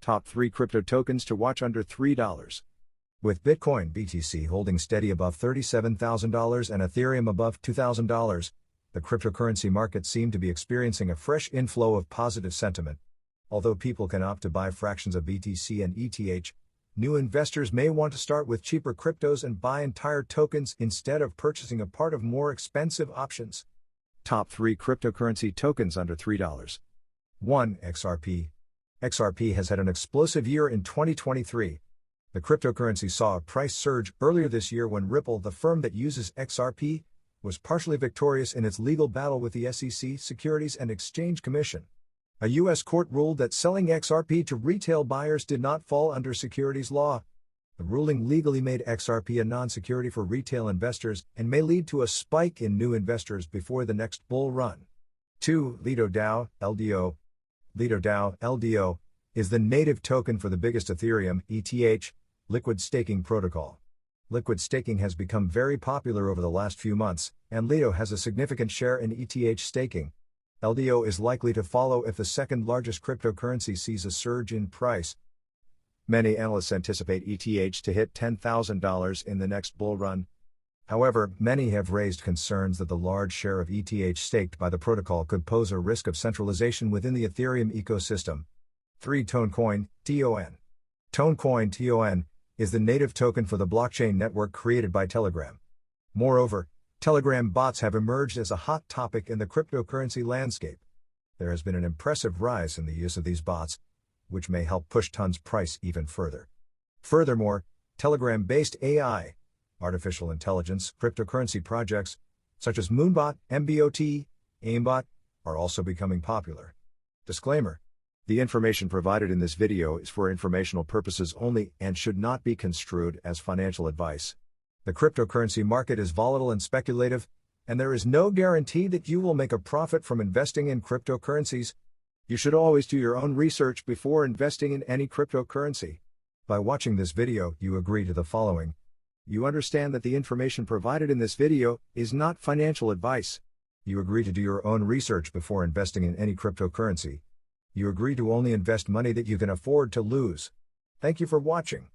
Top 3 crypto tokens to watch under $3. With Bitcoin BTC holding steady above $37,000 and Ethereum above $2,000, the cryptocurrency market seemed to be experiencing a fresh inflow of positive sentiment. Although people can opt to buy fractions of BTC and ETH, new investors may want to start with cheaper cryptos and buy entire tokens instead of purchasing a part of more expensive options. Top 3 cryptocurrency tokens under $3. 1. XRP. XRP has had an explosive year in 2023. The cryptocurrency saw a price surge earlier this year when Ripple, the firm that uses XRP, was partially victorious in its legal battle with the SEC Securities and Exchange Commission. A U.S. court ruled that selling XRP to retail buyers did not fall under securities law. The ruling legally made XRP a non-security for retail investors and may lead to a spike in new investors before the next bull run. 2. Lido DAO, LDO. Lido DAO, LDO, is the native token for the biggest Ethereum, ETH, liquid staking protocol. Liquid staking has become very popular over the last few months, and Lido has a significant share in ETH staking. LDO is likely to follow if the second largest cryptocurrency sees a surge in price. Many analysts anticipate ETH to hit $10,000 in the next bull run. However, many have raised concerns that the large share of ETH staked by the protocol could pose a risk of centralization within the Ethereum ecosystem. 3. Tonecoin, TON. Tonecoin, TON, is the native token for the blockchain network created by Telegram. Moreover, Telegram bots have emerged as a hot topic in the cryptocurrency landscape. There has been an impressive rise in the use of these bots, which may help push TON's price even further. Furthermore, Telegram-based AI, artificial intelligence, cryptocurrency projects, such as Moonbot, MBOT, Aimbot, are also becoming popular. Disclaimer: the information provided in this video is for informational purposes only and should not be construed as financial advice. The cryptocurrency market is volatile and speculative, and there is no guarantee that you will make a profit from investing in cryptocurrencies. You should always do your own research before investing in any cryptocurrency. By watching this video, you agree to the following. You understand that the information provided in this video is not financial advice. You agree to do your own research before investing in any cryptocurrency. You agree to only invest money that you can afford to lose. Thank you for watching.